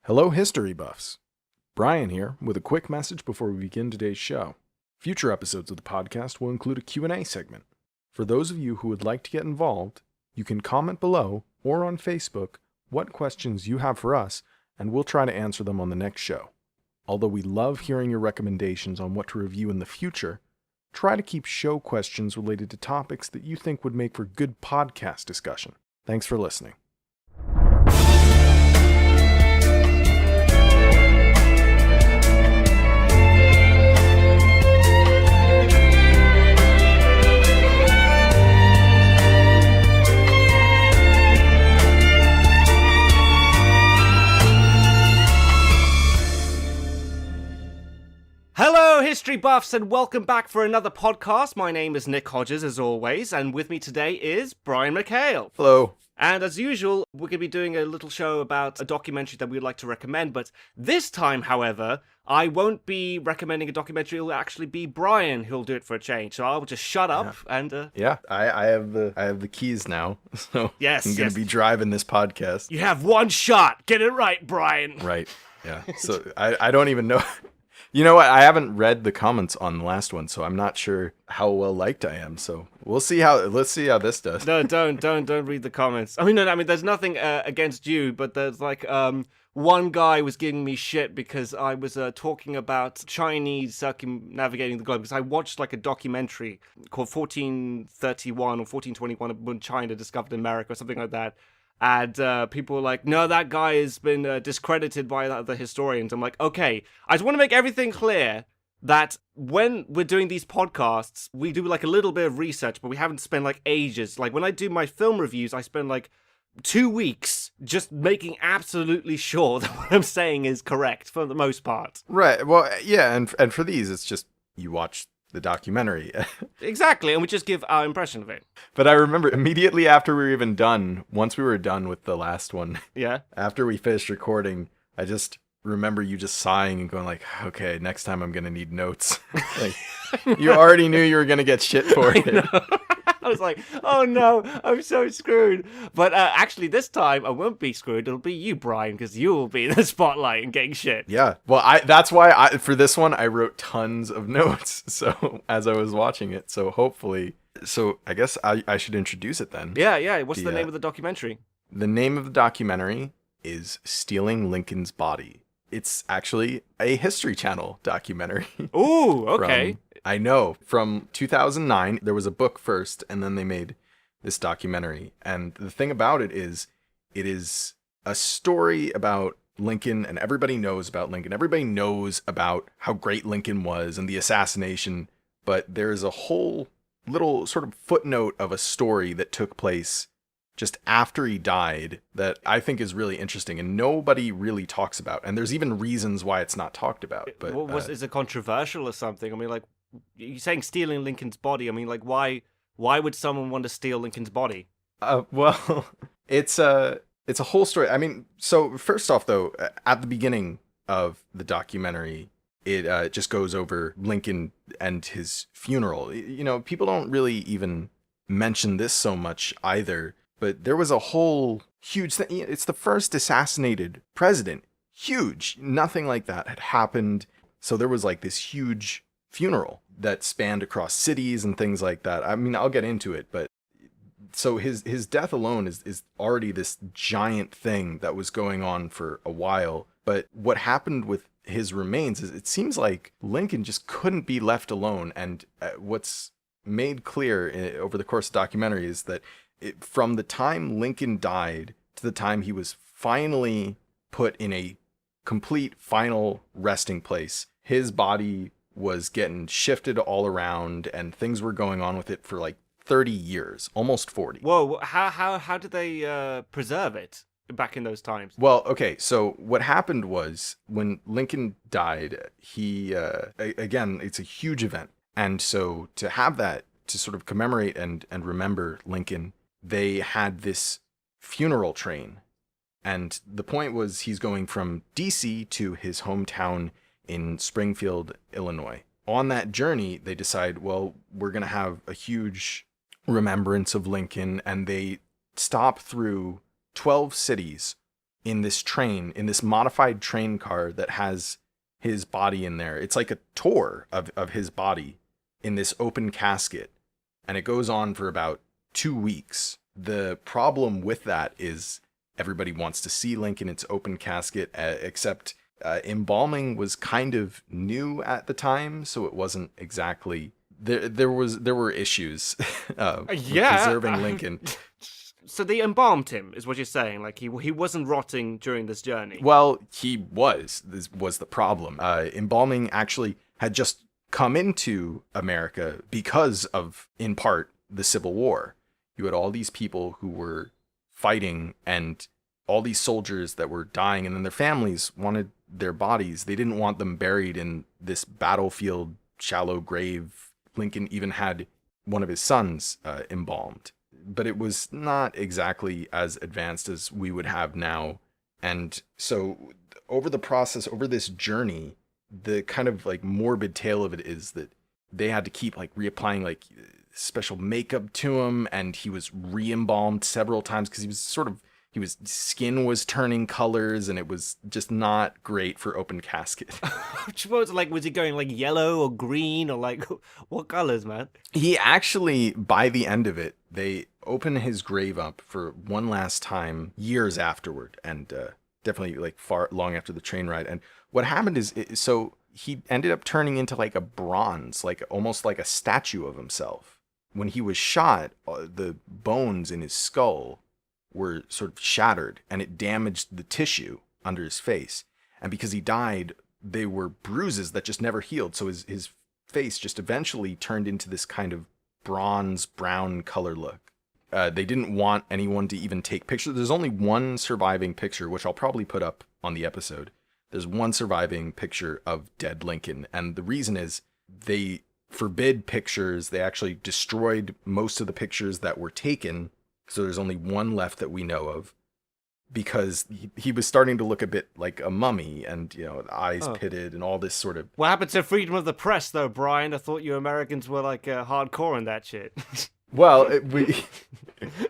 Hello, history buffs. Brian here with a quick message before we begin today's show. Future episodes of the podcast will include a Q&A segment. For those of you who would like to get involved, you can comment below or on Facebook what questions you have for us, and we'll try to answer them on the next show. Although we love hearing your recommendations on what to review in the future, try to keep show questions related to topics that you think would make for good podcast discussion. Thanks for listening. Hello, history buffs, and welcome back for another podcast. My name is Nick Hodges, as always, and with me today is Brian McHale. Hello. And as usual, we're going to be doing a little show about a documentary that we'd like to recommend, but this time, however, I won't be recommending a documentary. It'll actually be Brian who'll do it for a change. So I'll just shut up and... I have the keys now, so yes, I'm going to be driving this podcast. You have one shot. Get it right, Brian. Right, yeah. So I don't even know... You know what? I haven't read the comments on the last one, so I'm not sure how well liked I am. So let's see how this does. No, don't read the comments. I mean, there's nothing against you, but there's like one guy was giving me shit because I was talking about Chinese circumnavigating the globe, because I watched like a documentary called 1431 or 1421 when China discovered America or something like that. And people were like, no, that guy has been discredited by the historians. I'm like, okay, I just want to make everything clear that when we're doing these podcasts, we do like a little bit of research, but we haven't spent like ages. Like when I do my film reviews, I spend like 2 weeks just making absolutely sure that what I'm saying is correct for the most part. Right. Well, yeah, and for these, it's just you watch the documentary. Exactly, and we just give our impression of it. But I remember immediately after we were even done, once we were done with the last one, yeah, after we finished recording, I just remember you just sighing and going like, okay, next time I'm gonna need notes. Like, you already knew you were gonna get shit for it. I was like, oh no, I'm so screwed. But actually, this time I won't be screwed. It'll be you, Brian, because you will be in the spotlight and getting shit. Yeah. Well, that's why for this one, I wrote tons of notes. So as I was watching it, so hopefully, I guess I should introduce it then. Yeah. What's the name of the documentary? The name of the documentary is Stealing Lincoln's Body. It's actually a History Channel documentary. Ooh, okay. I know. From 2009, there was a book first, and then they made this documentary. And the thing about it is a story about Lincoln, and everybody knows about Lincoln. Everybody knows about how great Lincoln was and the assassination, but there's a whole little sort of footnote of a story that took place just after he died that I think is really interesting and nobody really talks about. And there's even reasons why it's not talked about. But is it controversial or something? I mean, like, you're saying stealing Lincoln's body. I mean, like, why would someone want to steal Lincoln's body? Well, it's a whole story. I mean, so first off, though, at the beginning of the documentary, it just goes over Lincoln and his funeral. You know, people don't really even mention this so much either. But there was a whole huge thing. It's the first assassinated president. Huge. Nothing like that had happened. So there was like this huge funeral that spanned across cities and things like that. I mean, I'll get into it, but so his death alone is already this giant thing that was going on for a while. But what happened with his remains is it seems like Lincoln just couldn't be left alone. And what's made clear over the course of the documentary is that from the time Lincoln died to the time he was finally put in a complete final resting place, his body was getting shifted all around and things were going on with it for like 30 years, almost 40. Whoa, how did they preserve it back in those times? Well, okay, so what happened was when Lincoln died, he, again, it's a huge event. And so to have that, to sort of commemorate and remember Lincoln, they had this funeral train. And the point was he's going from D.C. to his hometown in Springfield, Illinois. On that journey, they decide, well, we're going to have a huge remembrance of Lincoln. And they stop through 12 cities in this train, in this modified train car that has his body in there. It's like a tour of his body in this open casket. And it goes on for about 2 weeks. The problem with that is everybody wants to see Link in its open casket, except embalming was kind of new at the time, so it wasn't exactly... There were issues with preserving Lincoln. So they embalmed him, is what you're saying? Like, he wasn't rotting during this journey? Well, he was. This was the problem. Embalming actually had just come into America because of, in part, the Civil War. You had all these people who were fighting and all these soldiers that were dying, and then their families wanted their bodies. They didn't want them buried in this battlefield, shallow grave. Lincoln even had one of his sons embalmed. But it was not exactly as advanced as we would have now. And so over this journey, the kind of like morbid tale of it is that they had to keep like reapplying like special makeup to him, and he was re-embalmed several times because his skin was turning colors, and it was just not great for open casket. Was he going like yellow or green or like what colors, man? He actually, by the end of it, they open his grave up for one last time years afterward, and definitely like long after the train ride. And what happened is, so he ended up turning into like a bronze, like almost like a statue of himself. When he was shot, the bones in his skull were sort of shattered, and it damaged the tissue under his face. And because he died, they were bruises that just never healed. So his face just eventually turned into this kind of bronze brown color look. They didn't want anyone to even take pictures. There's only one surviving picture, which I'll probably put up on the episode. There's one surviving picture of dead Lincoln. And the reason is they forbid pictures. They actually destroyed most of the pictures that were taken. So there's only one left that we know of, because he was starting to look a bit like a mummy, and the eyes pitted and all this sort of... What happened to freedom of the press, though, Brian? I thought you Americans were like hardcore on that shit. Well,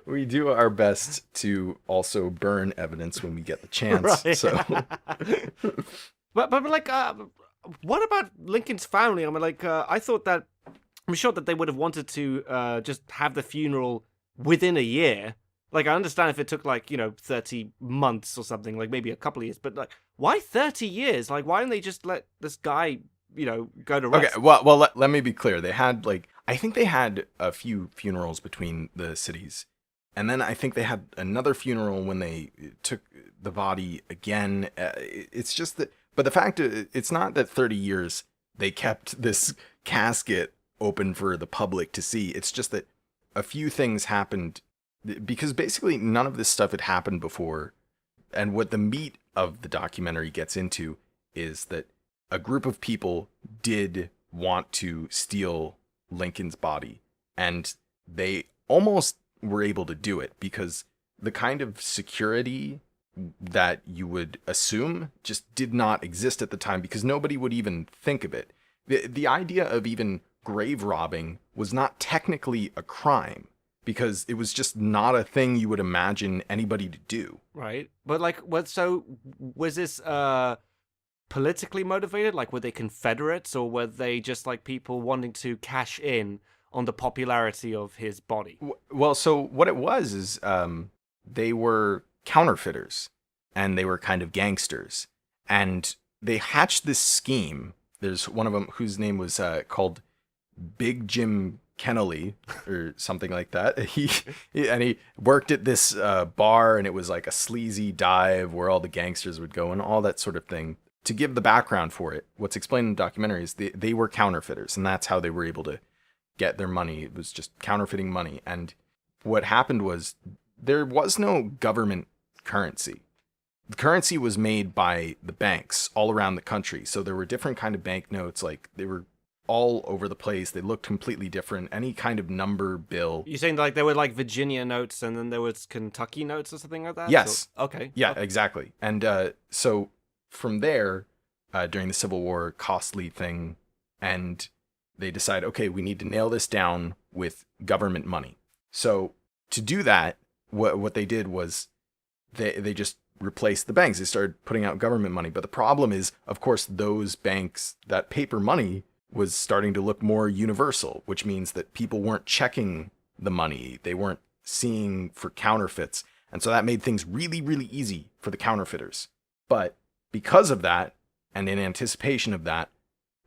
we do our best to also burn evidence when we get the chance. Right. So, but like, what about Lincoln's family? I mean, like, I thought that I'm sure that they would have wanted to just have the funeral within a year. Like, I understand if it took, like, 30 months or something, like maybe a couple of years, but, like, why 30 years? Like, why didn't they just let this guy, go to rest? Okay, well, let me be clear. They had, I think they had a few funerals between the cities. And then I think they had another funeral when they took the body again. It's just that, but the fact is, it's not that 30 years they kept this casket open for the public to see. It's just that a few things happened, because basically none of this stuff had happened before. And what the meat of the documentary gets into is that a group of people did want to steal Lincoln's body, and they almost were able to do it, because the kind of security that you would assume just did not exist at the time, because nobody would even think of it. The idea of even grave robbing was not technically a crime, because it was just not a thing you would imagine anybody to do. Right. But like, so was this politically motivated? Like, were they Confederates, or were they just like people wanting to cash in on the popularity of his body? Well, so what it was is they were counterfeiters, and they were kind of gangsters, and they hatched this scheme. There's one of them whose name was called Big Jim Kennelly or something like that. He worked at this bar, and it was like a sleazy dive where all the gangsters would go and all that sort of thing. To give the background for it, what's explained in the documentary is they were counterfeiters, and that's how they were able to get their money. It was just counterfeiting money. And what happened was there was no government currency. The currency was made by the banks all around the country. So there were different kind of banknotes, like they were all over the place. They looked completely different. Any kind of number bill. You're saying like there were like Virginia notes, and then there was Kentucky notes or something like that? Yes. Okay. Yeah, okay. Exactly. And so from there, during the Civil War, costly thing, and they decide, okay, we need to nail this down with government money. So to do that, what they did was they just replace the banks. They started putting out government money. But the problem is, of course, those banks, that paper money was starting to look more universal, which means that people weren't checking the money. They weren't seeing for counterfeits. And so that made things really, really easy for the counterfeiters. But because of that, and in anticipation of that,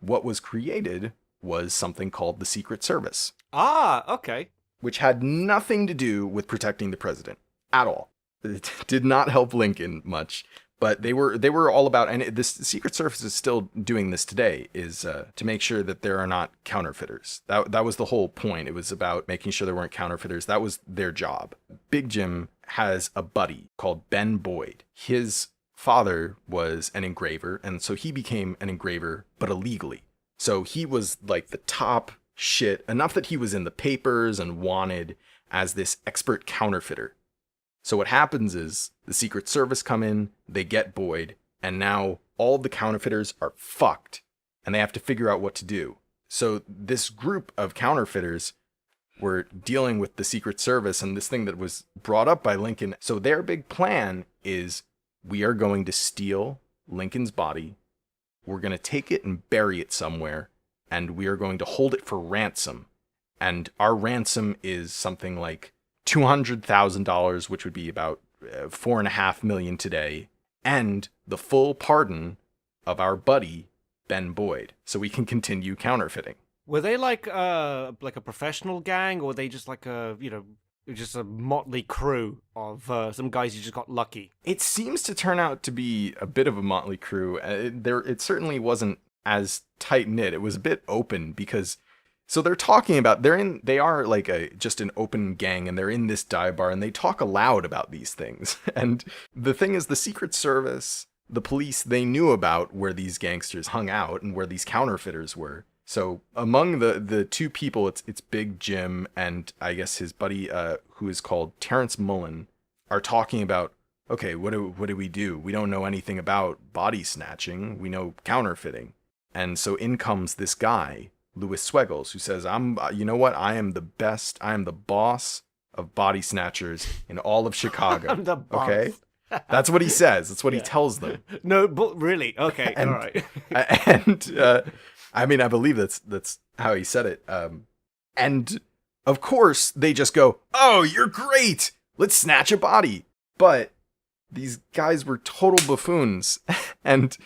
what was created was something called the Secret Service. Ah, okay. Which had nothing to do with protecting the president at all. It did not help Lincoln much, but they were all about, and this Secret Service is still doing this today, is to make sure that there are not counterfeiters. That was the whole point. It was about making sure there weren't counterfeiters. That was their job. Big Jim has a buddy called Ben Boyd. His father was an engraver, and so he became an engraver, but illegally. So he was like the top shit, enough that he was in the papers and wanted as this expert counterfeiter. So what happens is the Secret Service come in, they get Boyd, and now all the counterfeiters are fucked, and they have to figure out what to do. So this group of counterfeiters were dealing with the Secret Service and this thing that was brought up by Lincoln. So their big plan is, we are going to steal Lincoln's body, we're going to take it and bury it somewhere, and we are going to hold it for ransom. And our ransom is something like $200,000, which would be about $4.5 million today, and the full pardon of our buddy, Ben Boyd, so we can continue counterfeiting. Were they like a professional gang, or were they just like just a motley crew of some guys who just got lucky? It seems to turn out to be a bit of a motley crew. It certainly wasn't as tight-knit. It was a bit open because, so they're talking about, they are like just an open gang, and they're in this dive bar, and they talk aloud about these things. And the thing is, the Secret Service, the police, they knew about where these gangsters hung out and where these counterfeiters were. So among the two people, it's Big Jim and I guess his buddy, who is called Terrence Mullen, are talking about, okay, what do we do? We don't know anything about body snatching. We know counterfeiting. And so in comes this guy, Louis Zweggles, who says, you know what? I am the best. I am the boss of body snatchers in all of Chicago. I'm the boss. Okay? That's what he says. That's what he tells them. No, but really? Okay, all right. And I mean, I believe that's how he said it. And of course, they just go, "Oh, you're great. Let's snatch a body." But these guys were total buffoons, and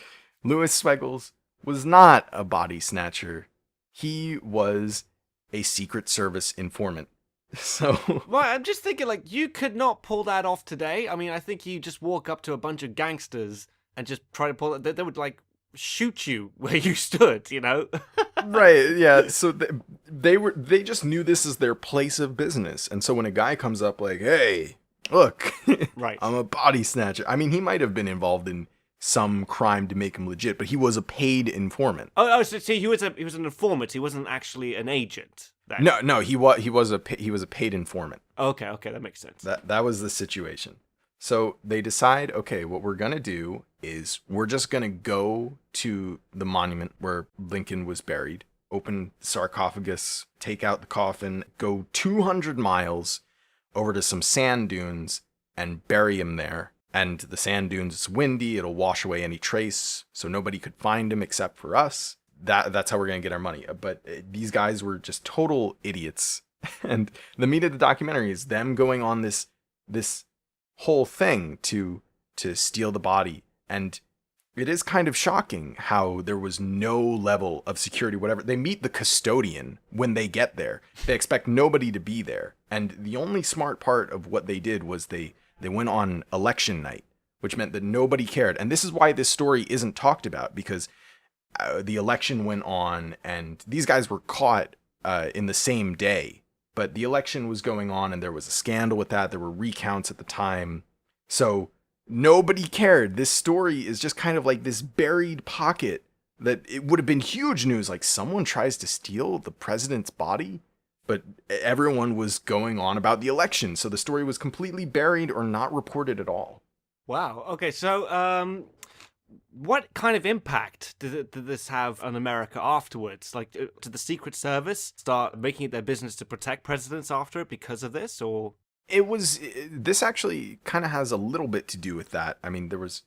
Louis Zweggles was not a body snatcher. He was a Secret Service informant. So, well, I'm just thinking, like, you could not pull that off today. I mean, I think you just walk up to a bunch of gangsters and just try to pull it. They would like shoot you where you stood, you know? Right, yeah. So they just knew this is their place of business. And so when a guy comes up like, "Hey, look, right, I'm a body snatcher." I mean, he might have been involved in some crime to make him legit, but he was a paid informant. Oh, so see, he was an informant. He wasn't actually an agent. Then. No, he was a paid informant. Okay, that makes sense. That was the situation. So they decide, okay, what we're going to do is we're just going to go to the monument where Lincoln was buried, open the sarcophagus, take out the coffin, go 200 miles over to some sand dunes and bury him there. And the sand dunes, it's windy, it'll wash away any trace, so nobody could find him except for us. That's how we're going to get our money. But these guys were just total idiots. And the meat of the documentary is them going on this whole thing to steal the body. And it is kind of shocking how there was no level of security, whatever. They meet the custodian when they get there. They expect nobody to be there. And the only smart part of what they did was they went on election night, which meant that nobody cared. And this is why this story isn't talked about, because the election went on and these guys were caught in the same day. But the election was going on and there was a scandal with that. There were recounts at the time. So nobody cared. This story is just kind of like this buried pocket that it would have been huge news. Like, someone tries to steal the president's body, but everyone was going on about the election. So the story was completely buried or not reported at all. Wow. Okay. So, what kind of impact did this have on America afterwards? Like, did the Secret Service start making it their business to protect presidents after it because of this, or? This actually kind of has a little bit to do with that. I mean, there was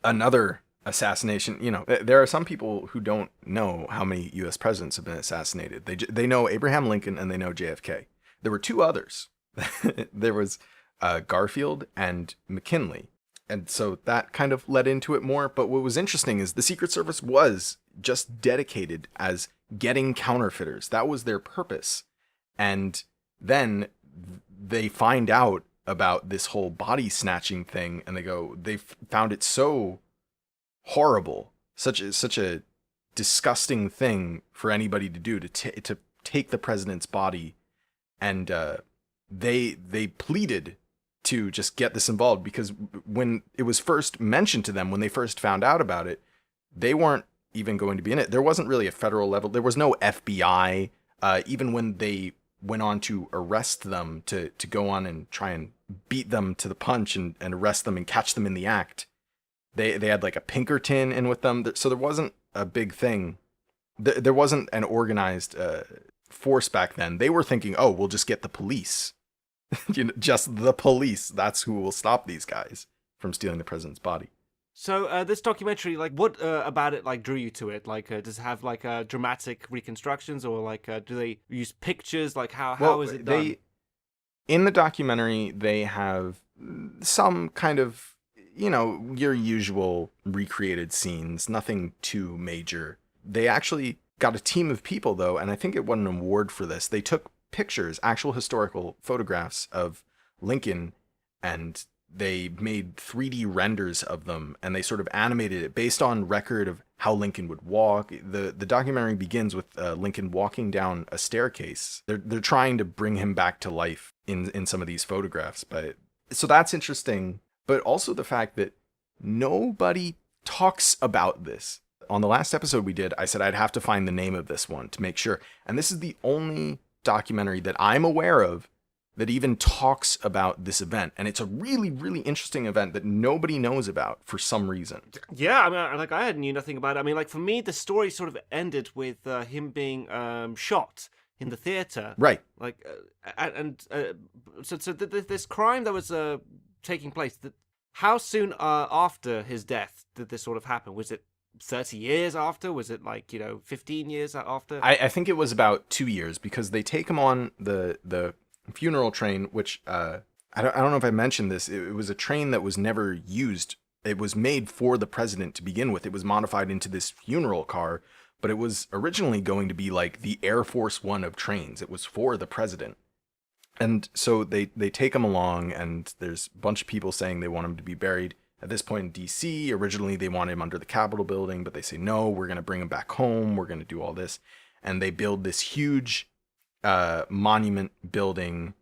another assassination. There are some people who don't know how many U.S. presidents have been assassinated. They know Abraham Lincoln and they know JFK. There were two others. There was Garfield and McKinley. And so that kind of led into it more. But what was interesting is the Secret Service was just dedicated as getting counterfeiters. That was their purpose. And then they find out about this whole body snatching thing, and they found it so horrible, such a disgusting thing for anybody to do, to take the president's body, and they pleaded to just get this involved, because when it was first mentioned to them, when they first found out about it, they weren't even going to be in it. There wasn't really a federal level. There was no FBI. Even when they went on to arrest them, to go on and try and beat them to the punch and arrest them and catch them in the act, they had like a Pinkerton in with them. So there wasn't a big thing. There wasn't an organized force back then. They were thinking, oh, we'll just get the police. Just the police. That's who will stop these guys from stealing the president's body. So this documentary, like, what about it, like, drew you to it? Like, does it have like dramatic reconstructions, or like, do they use pictures? Like, how is it done? In the documentary, they have some kind of, your usual recreated scenes, nothing too major. They actually got a team of people, though, and I think it won an award for this. They took pictures, actual historical photographs of Lincoln, and they made 3D renders of them, and they sort of animated it based on record of how Lincoln would walk. The documentary begins with Lincoln walking down a staircase. They're trying to bring him back to life in some of these photographs. So that's interesting, but also the fact that nobody talks about this. On the last episode we did, I said I'd have to find the name of this one to make sure. And this is the only documentary that I'm aware of that even talks about this event, and it's a really, really interesting event that nobody knows about for some reason. Yeah, I mean, like, I knew nothing about it. I mean, like, for me, the story sort of ended with him being shot in the theater, right? Like, so this crime that was taking place. How soon after his death did this sort of happen? Was it 30 years after? Was it like 15 years after? I think it was about 2 years, because they take him on the funeral train, which I don't know if I mentioned this. It was a train that was never used. It was made for the president to begin with. It was modified into this funeral car, but it was originally going to be like the Air Force One of trains. It was for the president. And so they take him along, and there's a bunch of people saying they want him to be buried at this point in DC. Originally, they wanted him under the Capitol building, but they say, no, we're going to bring him back home. We're going to do all this. And they build this huge monument building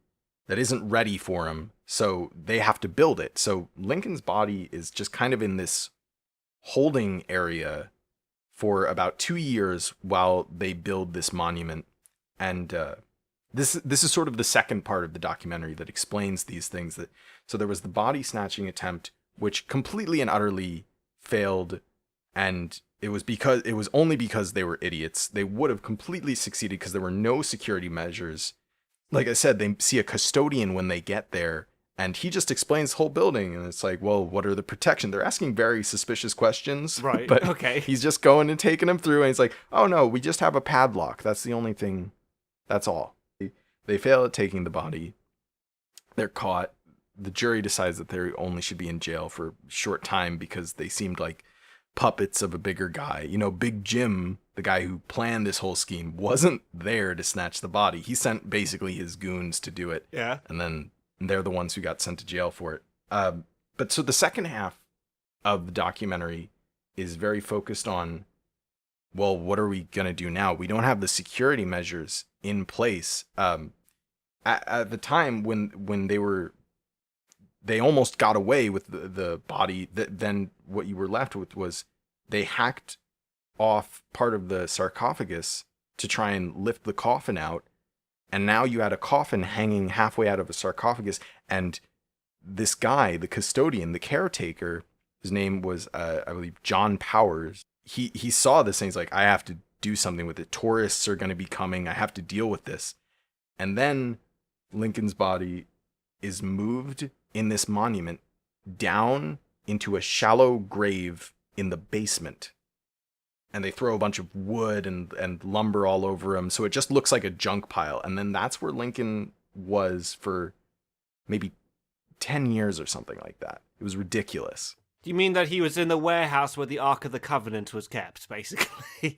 that isn't ready for him, so they have to build it. So Lincoln's body is just kind of in this holding area for about 2 years while they build this monument. And this is sort of the second part of the documentary that explains these things. So there was the body snatching attempt, which completely and utterly failed, and it was only because they were idiots. They would have completely succeeded because there were no security measures. Like I said, they see a custodian when they get there, and he just explains the whole building, and it's like, well, what are the protection? They're asking very suspicious questions. Right, but okay. He's just going and taking them through, and he's like, oh no, we just have a padlock. That's the only thing. That's all. They fail at taking the body. They're caught. The jury decides that they only should be in jail for a short time because they seemed like puppets of a bigger guy. Big Jim, the guy who planned this whole scheme, wasn't there to snatch the body. He sent basically his goons to do it. Yeah. And then they're the ones who got sent to jail for it. But so the second half of the documentary is very focused on, well, what are we going to do now? We don't have the security measures in place. At the time when they almost got away with the body, then what you were left with was they hacked off part of the sarcophagus to try and lift the coffin out. And now you had a coffin hanging halfway out of a sarcophagus. And this guy, the custodian, the caretaker, his name was, I believe, John Powers. He saw this and he's like, I have to do something with it. Tourists are going to be coming. I have to deal with this. And then Lincoln's body is moved in this monument down into a shallow grave in the basement. And they throw a bunch of wood and lumber all over him, so it just looks like a junk pile. And then that's where Lincoln was for maybe 10 years or something like that. It was ridiculous. Do you mean that he was in the warehouse where the Ark of the Covenant was kept, basically?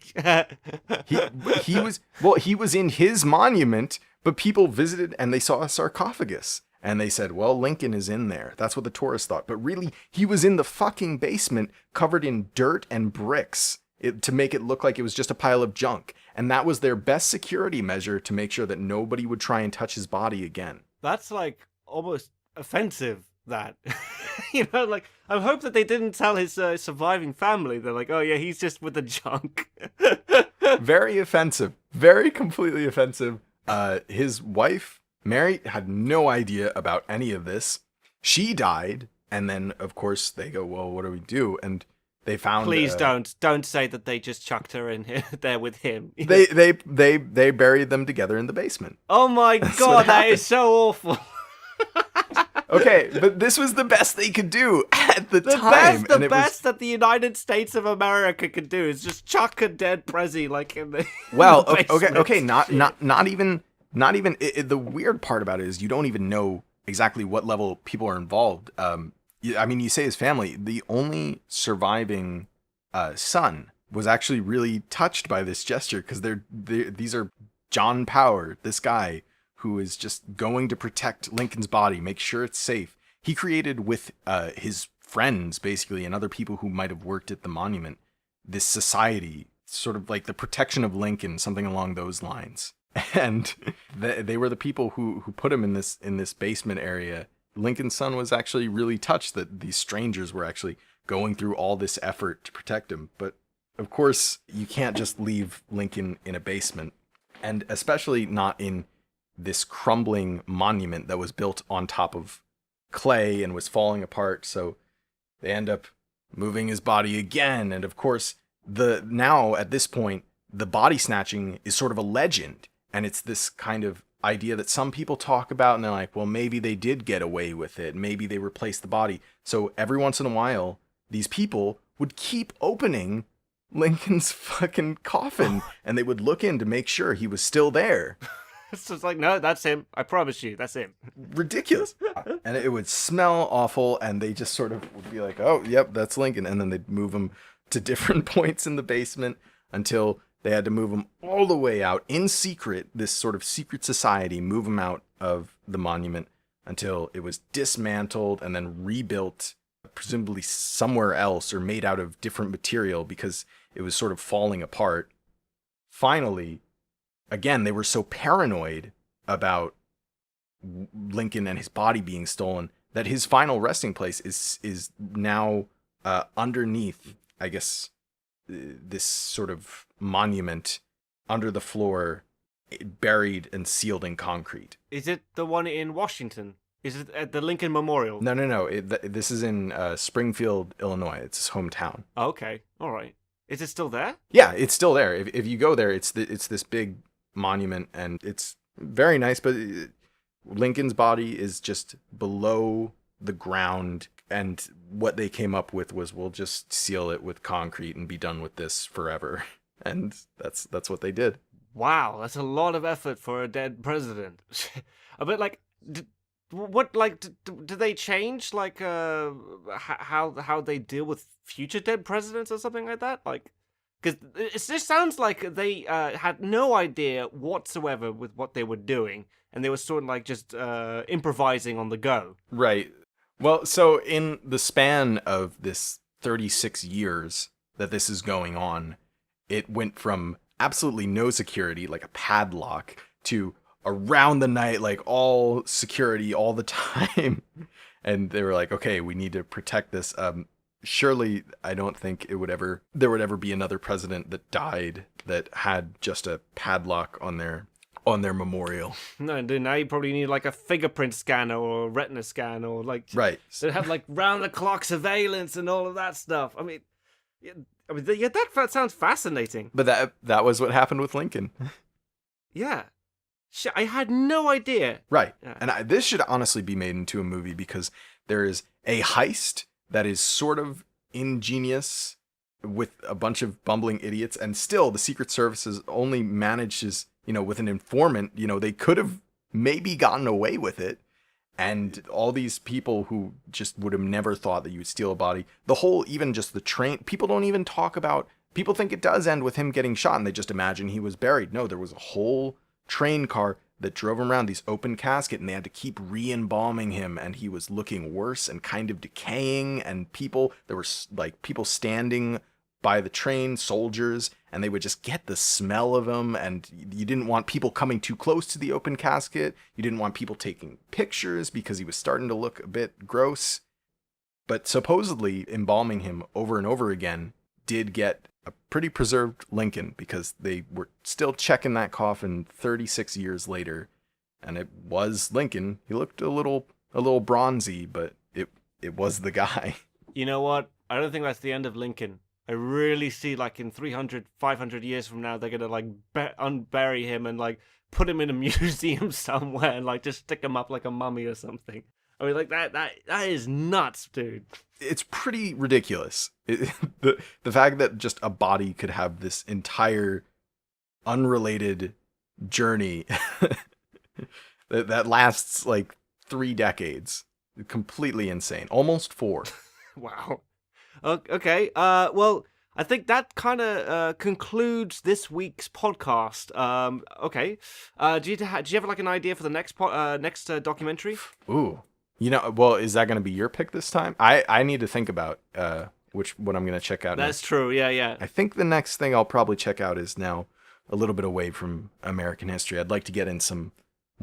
He was in his monument, but people visited and they saw a sarcophagus. And they said, well, Lincoln is in there. That's what the tourists thought. But really, he was in the fucking basement covered in dirt and bricks to make it look like it was just a pile of junk. And that was their best security measure to make sure that nobody would try and touch his body again. That's like almost offensive, that. Like, I hope that they didn't tell his surviving family. They're like, oh yeah, he's just with the junk. Very offensive. Very completely offensive. His wife, Mary, had no idea about any of this. She died, and then, of course, they go, well, what do we do? And they found... Please don't say that they just chucked her in here, there with him. They buried them together in the basement. Oh my god, that is so awful. Okay, but this was the best they could do at the time. The best that the United States of America could do is just chuck a dead Prezi like in the well, in the okay, not even. The weird part about it is you don't even know exactly what level people are involved. I mean, you say his family. The only surviving son was actually really touched by this gesture because these are John Power, this guy who is just going to protect Lincoln's body, make sure it's safe. He created with his friends, basically, and other people who might have worked at the monument, this society, sort of like the protection of Lincoln, something along those lines. And they were the people who put him in this basement area. Lincoln's son was actually really touched that these strangers were actually going through all this effort to protect him. But of course, you can't just leave Lincoln in a basement, and especially not in this crumbling monument that was built on top of clay and was falling apart. So they end up moving his body again. And of course, now at this point, the body snatching is sort of a legend. And it's this kind of idea that some people talk about, and they're like, well, maybe they did get away with it. Maybe they replaced the body. So every once in a while, these people would keep opening Lincoln's fucking coffin and they would look in to make sure he was still there. It's just like, no, that's him. I promise you, that's him. Ridiculous. And it would smell awful, and they just sort of would be like, oh, yep, that's Lincoln. And then they'd move him to different points in the basement until they had to move him all the way out in secret, this sort of secret society, move him out of the monument until it was dismantled and then rebuilt, presumably somewhere else or made out of different material because it was sort of falling apart. Finally, again, they were so paranoid about Lincoln and his body being stolen that his final resting place is now underneath, I guess, this sort of monument under the floor, buried and sealed in concrete. Is it the one in Washington? Is it at the Lincoln Memorial? No. This is in Springfield, Illinois. It's his hometown. Okay, all right. Is it still there? Yeah, it's still there. If you go there, it's this big monument, and it's very nice, but Lincoln's body is just below the ground, and what they came up with was, we'll just seal it with concrete and be done with this forever. And that's what they did. Wow, that's a lot of effort for a dead president. But like, do they change like how they deal with future dead presidents or something like that? Like, because it just sounds like they had no idea whatsoever with what they were doing, and they were sort of like just improvising on the go. Right. Well, so in the span of this 36 years that this is going on, it went from absolutely no security, like a padlock, to around the night, like all security all the time. And they were like, okay, we need to protect this. Surely I don't think there would ever be another president that died that had just a padlock on their memorial. No, dude, now you probably need like a fingerprint scanner or a retina scan, or like, right. They have like round the clock surveillance and all of that stuff. I mean, that sounds fascinating. But that was what happened with Lincoln. Yeah. Shit, I had no idea. Right. Yeah. And this should honestly be made into a movie because there is a heist that is sort of ingenious with a bunch of bumbling idiots, and still the Secret Services only manages, with an informant, they could have maybe gotten away with it. And all these people who just would have never thought that you would steal a body. The whole, even just the train, people don't even talk about, people think it does end with him getting shot and they just imagine he was buried. No, there was a whole train car that drove him around, these open casket, and they had to keep re-embalming him, and he was looking worse and kind of decaying, and there were like people standing by the train, soldiers, and they would just get the smell of him, and you didn't want people coming too close to the open casket. You didn't want people taking pictures because he was starting to look a bit gross. But supposedly embalming him over and over again did get a pretty preserved Lincoln, because they were still checking that coffin 36 years later, and it was Lincoln. He looked a little bronzy, but it was the guy. You know what? I don't think that's the end of Lincoln. I really see, like, in 300, 500 years from now, they're gonna, like, unbury him and, like, put him in a museum somewhere and, like, just stick him up like a mummy or something. I mean, like, that is nuts, dude. It's pretty ridiculous. The fact that just a body could have this entire unrelated journey that lasts like 3 decades. Completely insane. Almost 4. Wow. Okay. Well, I think that kind of concludes this week's podcast. Okay. Do you have like an idea for the next documentary? Ooh. Well, is that going to be your pick this time? I need to think about what I'm going to check out. That's true. Yeah. I think the next thing I'll probably check out is now a little bit away from American history. I'd like to get in some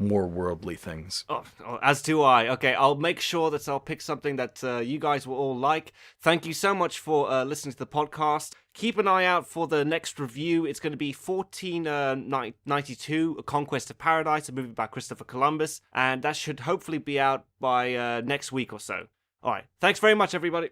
more worldly things. Oh, as do I. Okay, I'll make sure that I'll pick something that you guys will all like. Thank you so much for listening to the podcast. Keep an eye out for the next review. It's going to be 1492, A Conquest of Paradise, a movie by Christopher Columbus, and that should hopefully be out by next week or so. All right, thanks very much, everybody.